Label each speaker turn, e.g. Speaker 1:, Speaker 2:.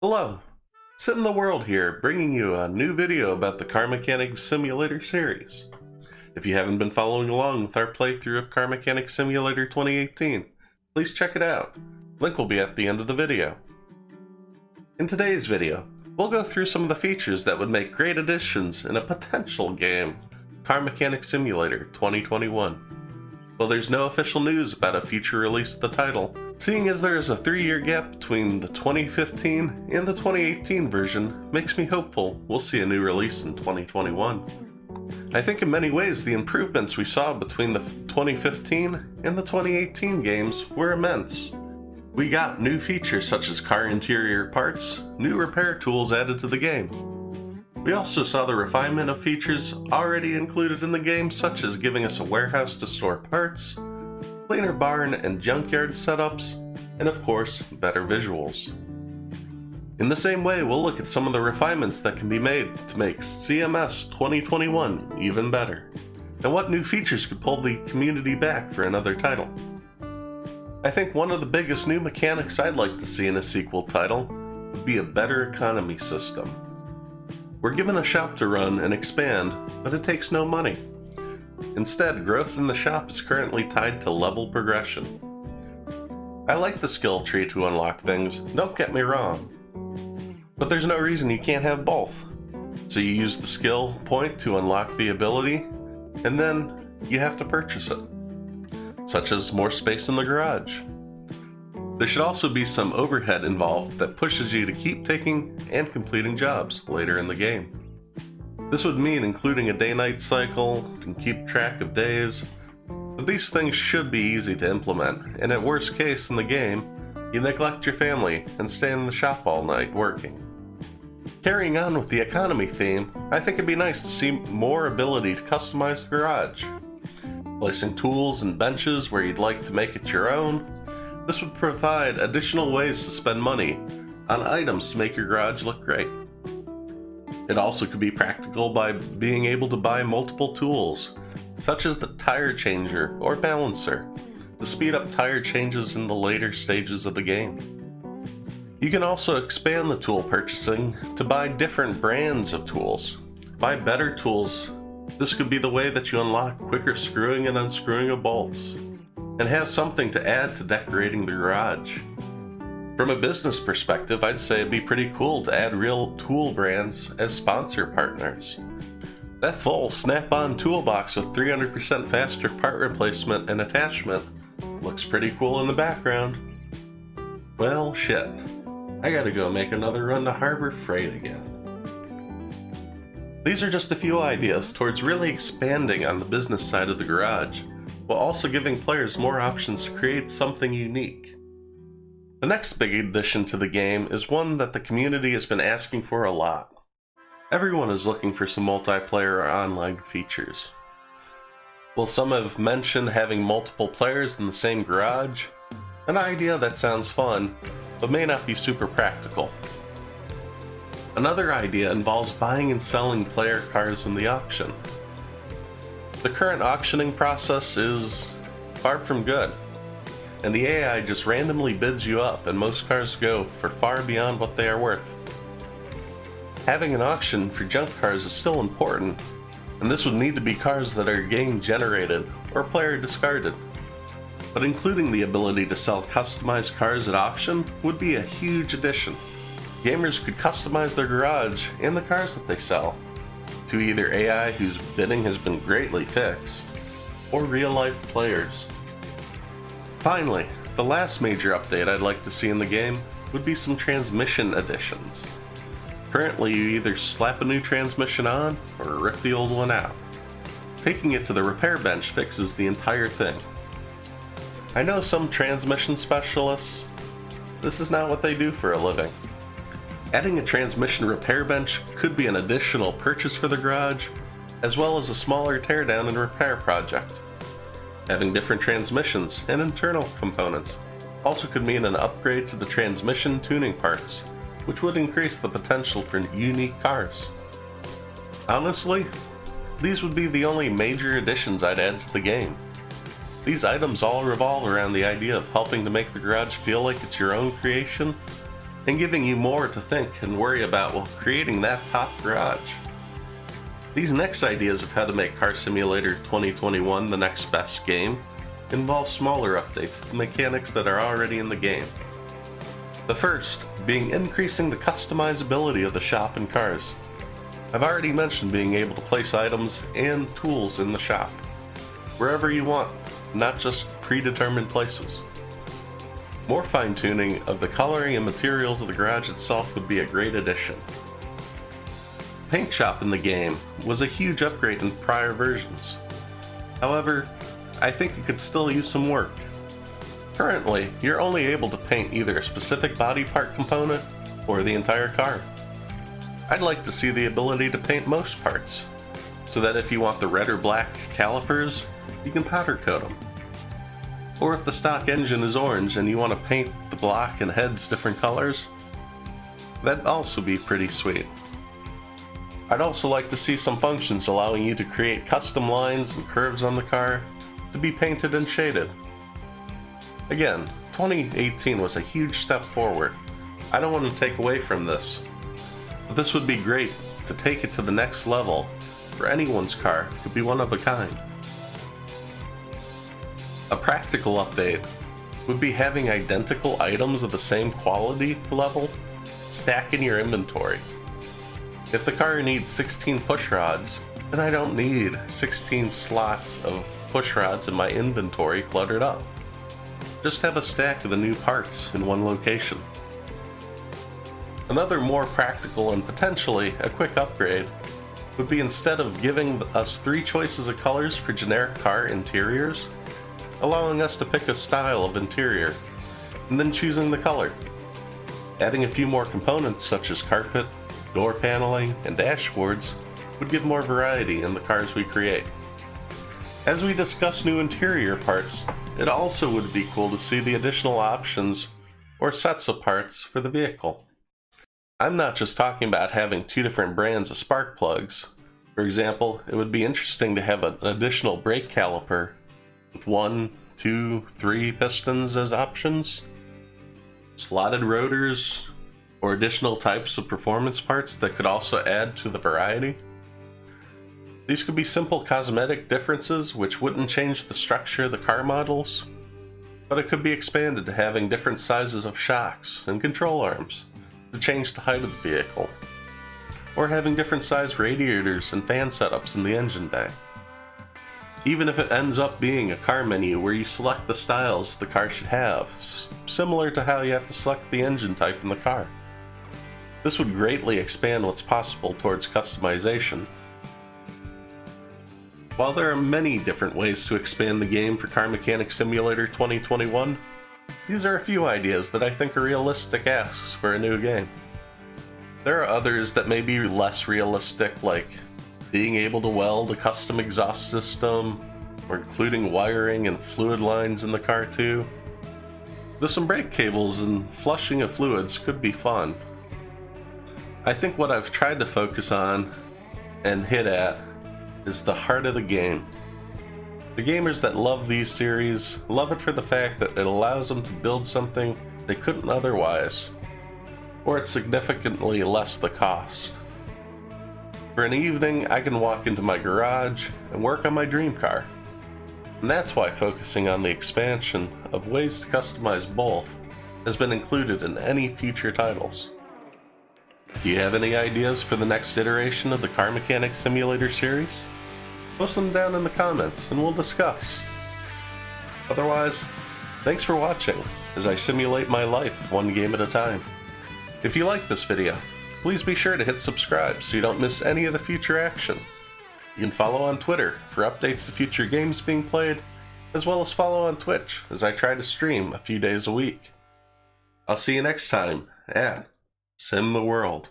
Speaker 1: Hello, SimTheWorld here, bringing you a new video about the Car Mechanics Simulator series. If you haven't been following along with our playthrough of Car Mechanics Simulator 2018, please check it out. Link will be at the end of the video. In today's video, we'll go through some of the features that would make great additions in a potential game, Car Mechanics Simulator 2021. Well, there's no official news about a future release of the title, seeing as there is a 3-year gap between the 2015 and the 2018 version makes me hopeful we'll see a new release in 2021. I think in many ways the improvements we saw between the 2015 and the 2018 games were immense. We got new features such as car interior parts, new repair tools added to the game. We also saw the refinement of features already included in the game, such as giving us a warehouse to store parts, cleaner barn and junkyard setups, and of course, better visuals. In the same way, we'll look at some of the refinements that can be made to make CMS 2021 even better, and what new features could pull the community back for another title. I think one of the biggest new mechanics I'd like to see in a sequel title would be a better economy system. We're given a shop to run and expand, but it takes no money. Instead, growth in the shop is currently tied to level progression. I like the skill tree to unlock things, don't get me wrong. But there's no reason you can't have both. So you use the skill point to unlock the ability, and then you have to purchase it. Such as more space in the garage. There should also be some overhead involved that pushes you to keep taking and completing jobs later in the game. This would mean including a day-night cycle to keep track of days, but these things should be easy to implement, and at worst case in the game, you neglect your family and stay in the shop all night working. Carrying on with the economy theme, I think it'd be nice to see more ability to customize the garage. Placing tools and benches where you'd like to make it your own. This would provide additional ways to spend money on items to make your garage look great. It also could be practical by being able to buy multiple tools, such as the tire changer or balancer, to speed up tire changes in the later stages of the game. You can also expand the tool purchasing to buy different brands of tools. Buy better tools. This could be the way that you unlock quicker screwing and unscrewing of bolts, and have something to add to decorating the garage. From a business perspective, I'd say it'd be pretty cool to add real tool brands as sponsor partners. That full snap-on toolbox with 300% faster part replacement and attachment looks pretty cool in the background. Well, shit. I gotta go make another run to Harbor Freight again. These are just a few ideas towards really expanding on the business side of the garage, while also giving players more options to create something unique. The next big addition to the game is one that the community has been asking for a lot. Everyone is looking for some multiplayer or online features. While some have mentioned having multiple players in the same garage, an idea that sounds fun, but may not be super practical. Another idea involves buying and selling player cars in the auction. The current auctioning process is far from good, and the AI just randomly bids you up, and most cars go for far beyond what they are worth. Having an auction for junk cars is still important, and this would need to be cars that are game generated or player discarded. But including the ability to sell customized cars at auction would be a huge addition. Gamers could customize their garage and the cars that they sell to either AI whose bidding has been greatly fixed, or real-life players. Finally, the last major update I'd like to see in the game would be some transmission additions. Currently, you either slap a new transmission on, or rip the old one out. Taking it to the repair bench fixes the entire thing. I know some transmission specialists, this is not what they do for a living. Adding a transmission repair bench could be an additional purchase for the garage, as well as a smaller teardown and repair project. Having different transmissions and internal components also could mean an upgrade to the transmission tuning parts, which would increase the potential for unique cars. Honestly, these would be the only major additions I'd add to the game. These items all revolve around the idea of helping to make the garage feel like it's your own creation, and giving you more to think and worry about while creating that top garage. These next ideas of how to make Car Simulator 2021 the next best game involve smaller updates to the mechanics that are already in the game. The first being increasing the customizability of the shop and cars. I've already mentioned being able to place items and tools in the shop, wherever you want, not just predetermined places. More fine-tuning of the coloring and materials of the garage itself would be a great addition. The paint shop in the game was a huge upgrade in prior versions. However, I think it could still use some work. Currently, you're only able to paint either a specific body part component or the entire car. I'd like to see the ability to paint most parts, so that if you want the red or black calipers, you can powder coat them. Or if the stock engine is orange and you want to paint the block and heads different colors, that'd also be pretty sweet. I'd also like to see some functions allowing you to create custom lines and curves on the car to be painted and shaded. Again, 2018 was a huge step forward. I don't want to take away from this, but this would be great to take it to the next level for anyone's car could be one of a kind. A practical update would be having identical items of the same quality level stack in your inventory. If the car needs 16 push rods, then I don't need 16 slots of push rods in my inventory cluttered up. Just have a stack of the new parts in one location. Another more practical and potentially a quick upgrade would be, instead of giving us 3 choices of colors for generic car interiors, allowing us to pick a style of interior and then choosing the color. Adding a few more components such as carpet, door paneling, and dashboards would give more variety in the cars we create. As we discuss new interior parts, it also would be cool to see the additional options or sets of parts for the vehicle. I'm not just talking about having 2 different brands of spark plugs. For example, it would be interesting to have an additional brake caliper with 1, 2, 3 pistons as options, slotted rotors, or additional types of performance parts that could also add to the variety. These could be simple cosmetic differences which wouldn't change the structure of the car models, but it could be expanded to having different sizes of shocks and control arms to change the height of the vehicle, or having different sized radiators and fan setups in the engine bay. Even if it ends up being a car menu where you select the styles the car should have, similar to how you have to select the engine type in the car. This would greatly expand what's possible towards customization. While there are many different ways to expand the game for Car Mechanic Simulator 2021, these are a few ideas that I think are realistic asks for a new game. There are others that may be less realistic, like being able to weld a custom exhaust system, or including wiring and fluid lines in the car too. Though some brake cables and flushing of fluids could be fun. I think what I've tried to focus on and hit at is the heart of the game. The gamers that love these series love it for the fact that it allows them to build something they couldn't otherwise, or it's significantly less the cost. For an evening, I can walk into my garage and work on my dream car. And that's why focusing on the expansion of ways to customize both has been included in any future titles. Do you have any ideas for the next iteration of the Car Mechanic Simulator series? Post them down in the comments and we'll discuss. Otherwise, thanks for watching as I simulate my life one game at a time. If you like this video, please be sure to hit subscribe so you don't miss any of the future action. You can follow on Twitter for updates to future games being played, as well as follow on Twitch as I try to stream a few days a week. I'll see you next time at SimTheWorld.